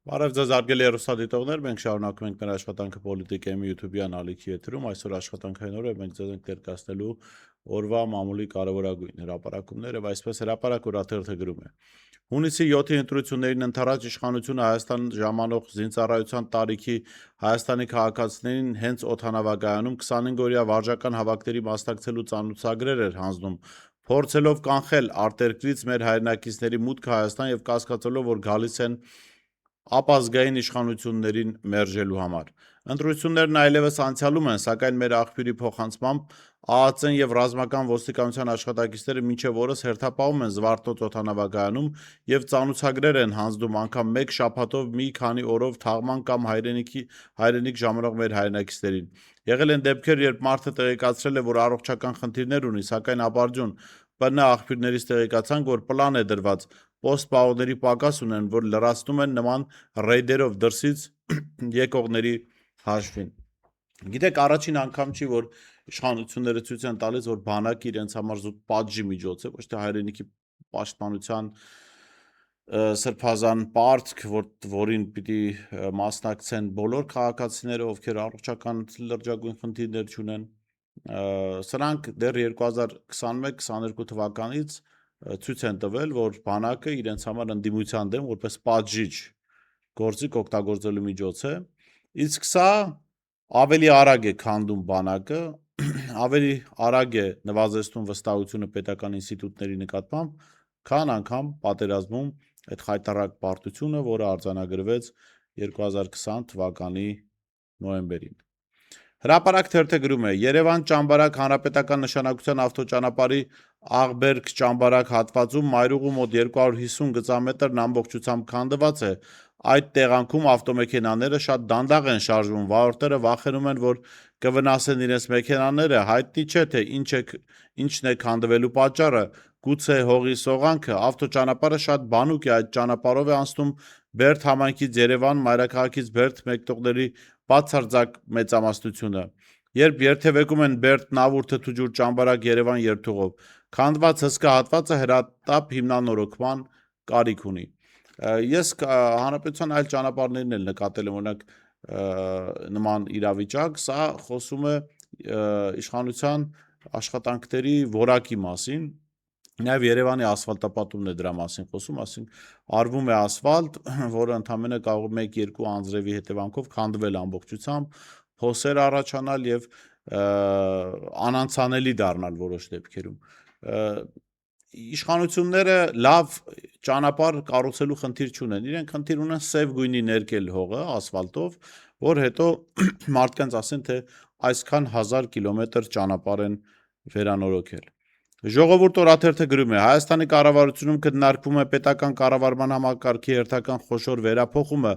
Բարև ձեզ արգելի հեռուստադիտողներ, մենք շարունակում ենք մեր աշխատանքը պոլիտիկայի YouTube-յան ալիքի եթերում, այսօր աշխատանքային օր է, մենք ձեզ ենք ներկայացնելու օրվա մամուլի կարևորագույն հրապարակումները, եւ այսպես հրապարակ օրաթերթը գրում է. Հունիսի 7-ի ընտրություններին ընթരാճ իշխանությունը Հայաստան ժամանող զինծառայության տարիքի Հայաստանի քաղաքացիներին հենց օդանավակայանում 25-օրյա վարժական հավաքների մասնակցելու ծանոթագրեր էր հանձնում, փորձելով կանխել արտերկրից մեր հայրենակիցների մուտքը Հայաստան եւ կասկածելով, որ գալիս են ապազգային իշխանություններին մերժելու համար։ Ընտրություններն այլևս անցյալում են, սակայն մեր աղբյուրի փոխանցմամբ ԱԱԾ-ն եւ ռազմական ոստիկանության աշխատակիցները մինչեւ օրս հերթապահում են Զվարթնոց օդանավակայանում եւ ծանոթագրեր են հանձնում անգամ մեկ շաբաթով մի քանի օրով թաղման կամ հայրենիք ժամանող մեր հայրենակիցներին։ Եղել են դեպքեր, երբ մարդը տեղեկացրել է, որ առողջական խնդիրներ ունի, սակայն ապարդյուն ՊՆ աղբյուրներից տեղեկացանք, որ պլան է դրված, պոստպահողների պակաս ունեն, որ լրացնում են նման ռեյդերով դրսից եկողների հաշվին։ Գիտեք, առաջին անգամ չի, որ իշխանությունները ցույց են տալիս, որ բանակը իրենց համար զուտ պատժի միջոց է, ոչ թե հայրենիքի պաշտպանության սրբազան պարտք, որին պիտի մասնակցեն բոլոր քաղաքացիները, ովքեր առողջական լրջագույն խնդիրներ չունեն։ Սրանք դեռ 2021-22 թվականից ցույց են տվել, որ բանակը իրենց համար ընդդիմության դեմ որպես պատժիչ գործիք օգտագործելու միջոց է, իսկ սա ավելի արագ է քանդում բանակը, ավելի արագ է նվազեցնում վստահությունը պետական ինստիտուտների նկատմամբ, քան անգամ պատերազմում այդ խայտառակ պարտությունը, որը արձանագրվեց 2020 թվականի նոյեմբերին։ Հրապարակ թերթը գրում է. Երևան-Ճամբարակ հանրապետական նշանակության ավտոճանապարհի Աղբերք-Ճամբարակ հատվածում մայրուղու մոտ 250 գծամետրն ամբողջությամբ քանդված է։ Այդ տեղանքում ավտոմեքենաները շատ դանդաղ են շարժվում, վարորդները վախենում են, որ կվնասեն իրենց մեքենաները, հայտնի չէ, թե ինչն է քանդվելու պատճառը, գուցե հողի սողանքը, ավտոճանապարհը շատ բանուկ է, այդ ճանապարհով է անցնում Բերդ համայնքից Երևան, մայրաքաղաքից Բերդ մեկնողների բացարձակ մեծամասնությունը, երբ երթևեկում են Բերդ Նավուր Թթուջուր Ճամբարակ Երևան երթուղով, քանդված հսկա հատվածը հրատապ հիմնանորոգման կարիք ունի։ Ես հանրապետության այլ ճանապարհներն էլ նկատել եմ, օրինակ նման իրավիճակ, սա խոսում է իշխանության աշխատանքների որակի մասին, նաև Երևանի ասֆալտապատումն է դրա մասին խոսում, ասենք արվում է ասֆալտ, որը ընդամենը կարող է 1-2 անձրևի հետևանքով քանդվել ամբողջությամբ, փոսեր առաջանալ եւ անանցանելի դառնալ որոշ դեպքերում։ Իշխանությունները լավ ճանապարհ կառուցելու խնդիր չունեն, իրենք խնդիր ունեն սև գույնի ներկել հողը ասֆալտով, որ հետո մարդկանց ասեն, թե այսքան 1000 կիլոմետր ճանապարհ են վերանորոգել։ Ժողովուրդ օրաթերթը գրում է. Հայաստանի կառավարությունում քննարկվում է պետական կառավարման համակարգի հերթական խոշոր վերափոխումը,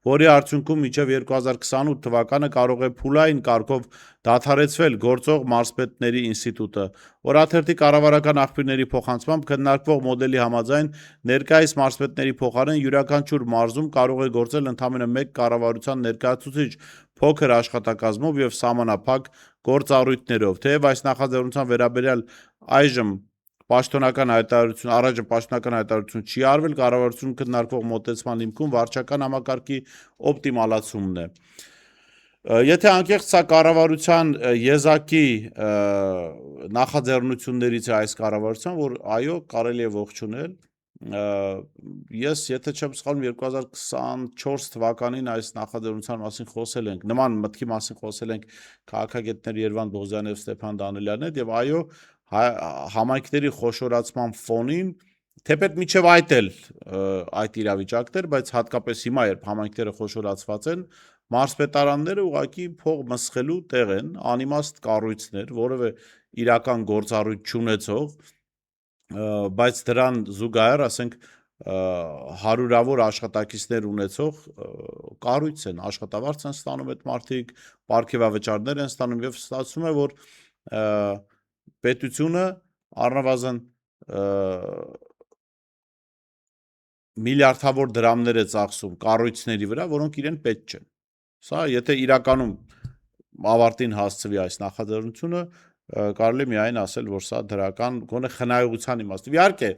որի արդյունքում մինչև 2028 թվականը կարող է փուլային կարգով դադարեցվել գործող մարզպետների ինստիտուտը։ Օրաթերթի կառավարական աղբյուրների փոխանցմամբ քննարկվող մոդելի համաձայն ներկայիս մարզպետների փոխարեն յուրաքանչյուր մարզում կարող է գործել ընդամենը մեկ կառավարության ներկայացուցիչ փոքր աշխատակազմով եւ սահմանափակ գործառույթներով, թեև այս նախաձեռնության վերաբերյալ առայժմ պաշտոնական հայտարարություն չի արվել, կառավարությունում քննարկվող մոտեցման հիմքում վարչական համակարգի օպտիմալացումն է։ Եթե անկեղծ սա կառավարության եզակի նախաձեռնություններից է այս կառավարության, որ այո, կարելի է ողջունել, ես եթե չեմ սխալվում 2024 թվականին այս նախաձեռնության մասին խոսել ենք, նման մտքի մասին խոսել ենք քաղաքագետներ Երվանդ Բողոզյանի եւ Ստեփան Դանիելյանի հետ եւ այո, համայնքների խոշորացման ֆոնին, թեպետ միջև այդ էլ այդ իրավիճակներ, բայց հատկապես հիմա, երբ համայնքները խոշորացված են, մարզպետարանները ուղղակի փող մսխելու տեղ են, անիմաստ կառույցներ, որևէ իրական գործառույթ չունեցող, բայց դրան զուգահեռ, ասենք, հարյուրավոր աշխատակիցներ ունեցող կառույց են, աշխատավարձ են ստանում այդ մարդիկ, պարգևավճարներ են ստանում եւ ստացվում է, որ պետությունը առնվազն միլիարդավոր դրամներ է ծախսում կառույցների վրա, որոնք իրեն պետք չեն։ Սա եթե իրականում ավարտին հասցվի այս նախաձեռնությունը, կարելի է միայն ասել, որ սա դրական գոնե խնայողության իմաստով։ Իհարկե,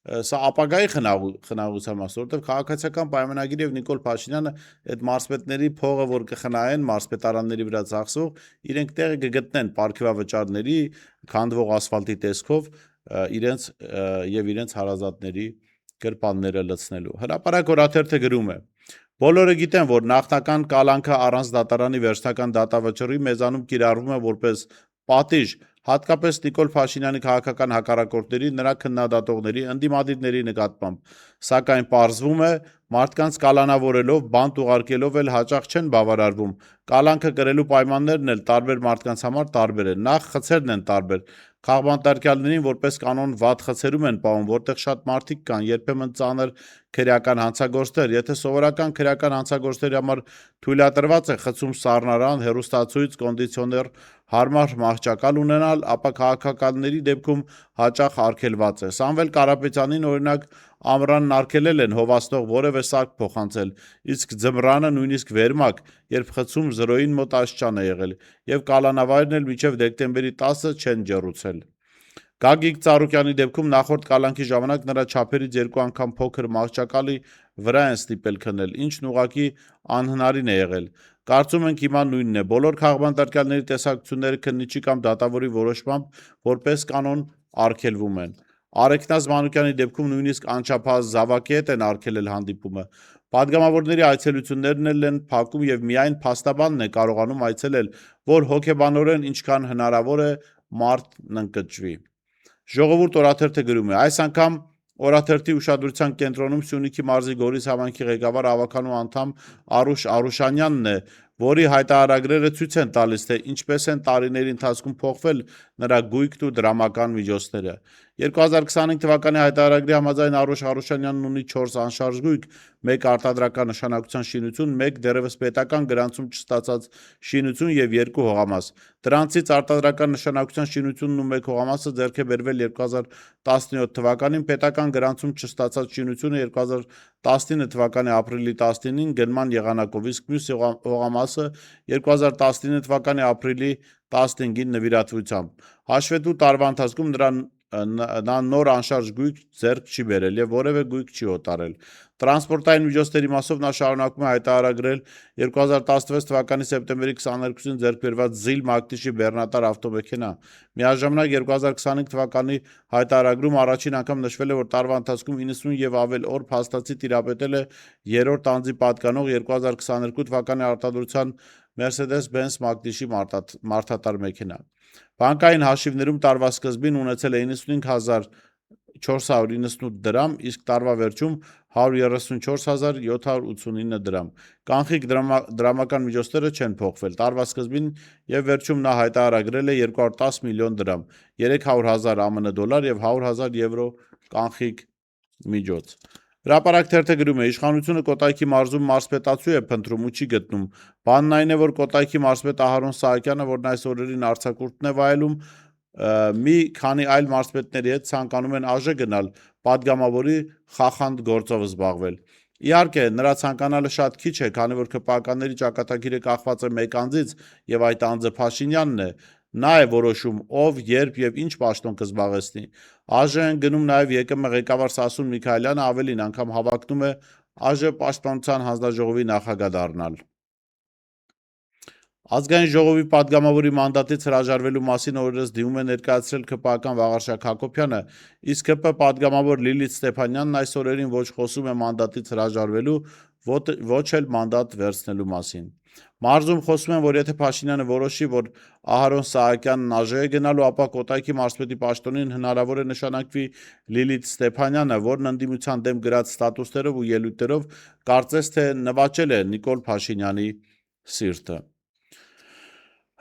Սա ապագայի խնայողության մաս, որովհետև քաղաքացիական պայմանագիր եւ Նիկոլ Փաշինյանը այդ մարզպետների փողը, որ կխնայեն մարզպետարանների վրա ծախսող, իրենք տեղը կգտնեն պարգևավճարների, քանդվող ասֆալտի տեսքով իրենց եւ իրենց հարազատների գրպանները լցնելու։ Հրապարակ օրաթերթը գրում է. Բոլորը գիտեն, որ նախնական կալանքը առանց դատարանի վերջնական դատավճռի մեզանում կիրառվում է որպես պատիժ, հատկապես Նիկոլ Փաշինյանի քաղաքական հակառակորդների, նրա քննադատողների, ընդդիմադիրների նկատմամբ, սակայն պարզվում է, մարդկանց կալանավորելով, բանտ ուղարկելով էլ հաճախ չեն բավարարվում, կալանքը կրելու պայմաններն էլ տարբեր մարդկանց համար տարբեր են, նախ խցերն են տարբեր, քաղբանտարկյալներին որպես կանոն վատ խցերում են պահում, որտեղ շատ մարդիկ կան, երբեմն ծանր քրեական հանցագործներ, եթե սովորական քրեական հանցագործների համար թույլատրված է խցում սառնարան, հեռուստացույց, կոնդիցիոներ, հարմար մահճակալ ունենալ, ապա քաղաքականների դեպքում հաճախ արգելված է։ Սամվել Կարապետյանին օրինակ ամռանն արգելել են հովացնող որևէ սարք փոխանցել, իսկ ձմռանը նույնիսկ վերմակ, երբ խցում 0-ին մոտ աստիճան է եղել, եւ կալանավայրն էլ մինչև դեկտեմբերի 10-ը չեն ջեռուցել։ Գագիկ Ծառուկյանի դեպքում նախորդ կալանքի ժամանակ նրա չափերից 2 անգամ փոքր մահճակալի վրա են ստիպել քնել, ինչն ուղղակի անհնարին է եղել։ Կարծում ենք հիմա նույնն է։ Բոլոր քաղբանտարկյալների տեսակցությունները քննիչի կամ դատավորի որոշմամբ որպես կանոն արգելվում են։ Արեգնազ Մանուկյանի դեպքում նույնիսկ անչափահաս զավակի հետ են արգելել հանդիպումը։ Պատգամավորների այցելություններն էլ են փակում եւ միայն փաստաբանն է կարողանում այցելել, որ հոգեբանորեն ինչքան հնարավոր է մարդն ընկճվի։ Ժողովուրդ օրաթերթը գրում է. այս անգամ օրաթերթի ուշադրության կենտրոնում Սյունիքի մարզի Գորիս համայնքի ղեկավար ավականու անդամ Արուշ Արուշանյանն է, որի հայտարարագրերը ցույց են տալիս, թե ինչպես են տարիների ընթացքում փոխվել նրա գույքն ու դրամական միջոցները։ 2025 թվականի հայտարարագրի համաձայն Արուշ Արուշանյանն ունի 4 անշարժ գույք, 1 արտադրական նշանակության շինություն, 1 դեռևս պետական գրանցում չստացած շինություն եւ 2 հողամաս։ Դրանցից արտադրական նշանակության շինությունն ու 1 հողամասը ձեռք է բերվել 2017 թվականին, պետական գրանցում չստացած շինությունը 2019 թվականի ապրիլի 19-ին գնման եղանակով, իսկ մյուս հողամասը 2019 թվականի ապրիլի 15-ին նվիրատվությամբ։ Հաշվետու տարվա ընթացքում նա նոր անշարժ գույք ձեռք չի բերել եւ որևէ գույք չի օտարել։ Տրանսպորտային միջոցների մասով նա շարունակում է հայտարարել 2016 թվականի սեպտեմբերի 22-ին ձեռք բերված ZIL Մակդիշի բեռնատար ավտոմեքենա։ Միաժամանակ 2025 թվականի հայտարարագրում առաջին անգամ նշվել է, որ տարվա ընթացքում 90 եւ ավել օր փաստացի տիրապետել է 3-րդ անձի պատկանող 2022 թվականի արտադրության Mercedes-Benz Մակդիշի մարդատար մեքենա։ Բանկային հաշիվներում տարվա սկզբին ունեցել է 95,498 դրամ, իսկ տարվա վերջում 134,789 դրամ։ Կանխիկ դրամական միջոցները չեն փոխվել։ Տարվա սկզբին եւ վերջում նա հայտարարել է 210 միլիոն դրամ, 300,000 ԱՄՆ դոլար եւ 100,000 եվրո կանխիկ միջոց։ Հրապարակ թերթը գրում է. իշխանությունը Կոտայքի մարզում մարզպետացու է փնտրում ու չի գտնում։ Բանն այն է, որ Կոտայքի մարզպետ Ահարոն Սահակյանը, որն այս օրերին արձակուրդն է վայելում, մի քանի այլ մարզպետների հետ ցանկանում են ԱԺ գնալ, падգամավորի խախանդ գործով զբաղվել։ Իհարկե, նրա ցանկանալը շատ քիչ է, քանի որ ԿՊԱ-կանների ճակատագիրը կախված է մեկ անձից եւ այդ անձը Փաշինյանն է։ Նա է որոշում, ով, երբ եւ ինչ պաշտոն կզբաղեցնի։ ԱԺ են գնում նաեւ ԵԿՄ ղեկավար Սասուն Միքայելյանը, ավելին անգամ հավակնում է ԱԺ պաշտպանության հանձնաժողովի նախագահ դառնալ։ Ազգային ժողովի падգամավորի մանդատից հրաժարվելու մասին օրերս դիմում է ներկայացրել ԿՊԱ-ական Վաղարշակ Հակոբյանը, իսկ ԿՊ падգամավոր Լիլիթ Ստեփանյանն այս օրերին ոչ խոսում է մանդատից հրաժարվելու, ոչ էլ մանդատ վերցնելու մասին։ Մարզում խոսում են, որ եթե Փաշինյանը որոշի, որ Ահարոն Սահակյանն ԱԺ է գնալու, ապա Կոտայքի մարզպետի պաշտոնին հնարավոր է նշանակվի Լիլիթ Ստեփանյանը, որն ընդդիմության դեմ գրած ստատուսներով ու ելույթներով կարծես թե նվաճել է Նիկոլ Փաշինյանի սիրտը։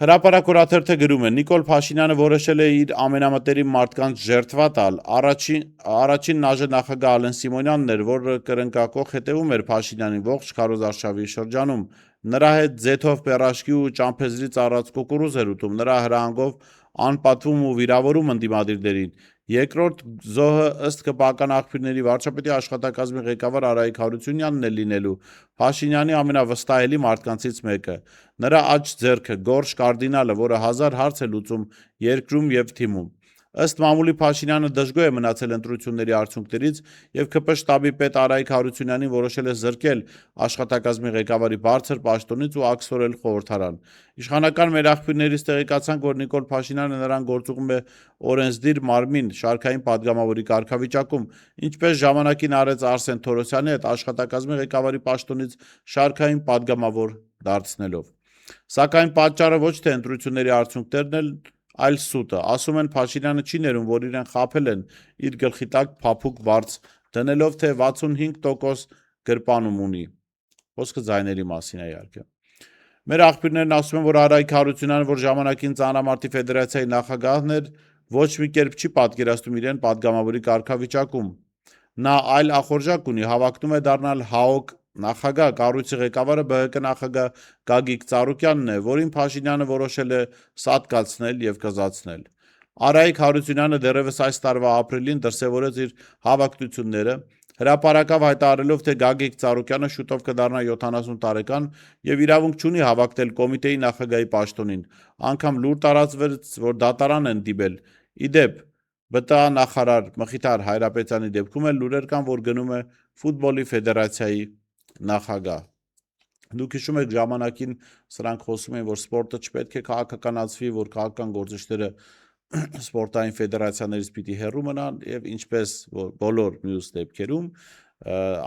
Հրապարակ օրաթերթը գրում է. Նիկոլ Փաշինյանը որոշել է իր ամենամտերիմ մարդկանց ժերտվա տալ։ Առաջին ԱԺ նախագահ Ալեն Սիմոնյանն էր, որը կրնկակող հետևում էր Փաշինյանին ողջ քարոզարշավի շրջանում։ Նրա հետ ձեթով պերաշկի ու ճամփեզրից առած կուկուռուզ էր ուտում, նրա հրահանգով անպատվում ու վիրավորում ընդդիմադիրներին։ Երկրորդ զոհը ըստ ԿՊԱ-ական աղբյուրների վարչապետի աշխատակազմի ղեկավար Արայիկ Հարությունյանն է լինելու, Փաշինյանի ամենավստահելի մարդկանցից մեկը։ Նրա աջ ձեռքը Գորշ կարդինալը, որը 1000 հարց է լուծում երկրում եւ թիմում։ Ըստ մամուլի Փաշինյանը դժգոհ է մնացել ընտրությունների արդյունքներից եւ ԿՊ շտաբի պետ Արայիկ Հարությունյանին որոշել է զրկել աշխատակազմի ղեկավարի բարձր պաշտոնից ու աքսորել խորհրդարան։ Իշխանական մեր աղբյուրներից տեղեկացանք, որ Նիկոլ Փաշինյանը նրան գործուղում է օրենսդիր մարմին շարքային падգամավորի կարգավիճակում, ինչպես ժամանակին արեց Արսեն Թորոսյանի հետ աշխատակազմի ղեկավարի պաշտոնից շարքային падգամավոր դարձնելով։ Սակայն պատճառը ոչ թե ընտրությունների արդյունքներն են, այլ սուտը։ Ասում են Փաշինյանը չի ներում, որ իրեն խաբել են իր գլխի տակ փափուկ բարձ դնելով, թե 65% գրպանում ունի։ Խոսքը ձայների մասին է իհարկե։ Մեր աղբյուրներն ասում են, որ Արայիկ Հարությունյանը, որ ժամանակին Ծանրամարտի ֆեդերացիայի նախագահն էր, ոչ մի կերպ չի պատկերացնում իրեն падգամավորի կարգավիճակում։ Նա այլ ախորժակ ունի, հավակնում է դառնալ ՀԱՕԿ նախագահ, կառույցի ղեկավարը ԲՀԿ նախագահ Գագիկ Ծառուկյանն է, որին Փաշինյանը որոշել է սատկացնել եւ կզացնել։ Արայիկ Հարությունյանը դեռևս այս տարվա ապրիլին դրսևորեց իր հավակնությունները, հրապարակավ հայտարարելով, թե Գագիկ Ծառուկյանը շուտով կդառնա 70 տարեկան եւ իրավունք չունի հավակնել կոմիտեի նախագահի պաշտոնին, անգամ լուր տարածվեց, որ դատարան են դիմել։ Իդեպ, ԲՏԱ նախարար Մխիթար Հայրապետյանի դեպքում էլ լուրեր կան, որ գնում է ֆուտբոլի ֆեդերացիայի նախագահ։ Դուք հիշում եք ժամանակին սրանք խոսում են, որ սպորտը չպետք է քաղաքականացվի, որ քաղաքական գործիչները սպորտային ֆեդերացիաներից պիտի հեռու մնան եւ ինչպես որ բոլոր մյուս դեպքերում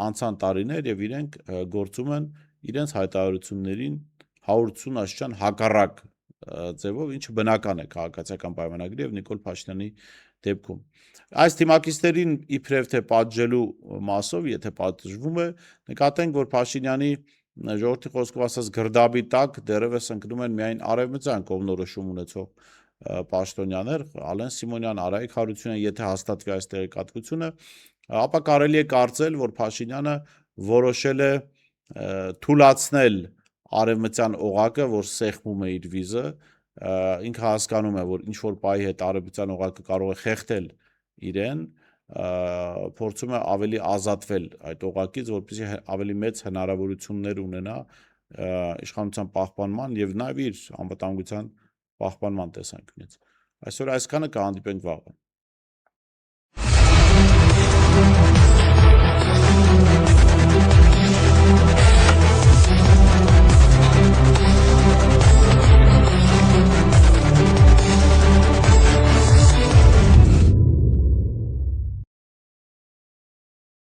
անցան տարիներ եւ իրենք գործում են իրենց հայտարարություններին 180 աշճան հակառակ ձևով, ինչը բնական է քաղաքացիական պայմանագրի եւ Նիկոլ Փաշինյանի դեպքում։ Այս թիմակիցներին իբրև թե պատժելու մասով, եթե պատժվում է, նկատենք, որ Փաշինյանի ժողովրդի խոսքով ասած գրդաբի տակ դեռևս ընկնում են միայն արևմտյան կողմնորոշում ունեցող պաշտոնյաներ, Ալեն Սիմոնյան, Արայիկ Հարությունյան, եթե հաստատվի այս տեղեկատվությունը, ապա կարելի է կարծել, որ Փաշինյանը որոշել է թուլացնել արևմտյան օղակը, որ սեղմում է իր վիզը, ինքը հասկանում է, որ ինչ-որ պահի հետ արևմտյան օղակը կարող է խեղդել իրեն, փորձում է ավելի ազատվել այդ օղակից, որպեսզի ավելի մեծ հնարավորություններ ունենա իշխանության պահպանման եւ նաեւ իր անվտանգության պահպանման տեսանկյունից։ Այսօր այսքանը, կհանդիպենք վաղը։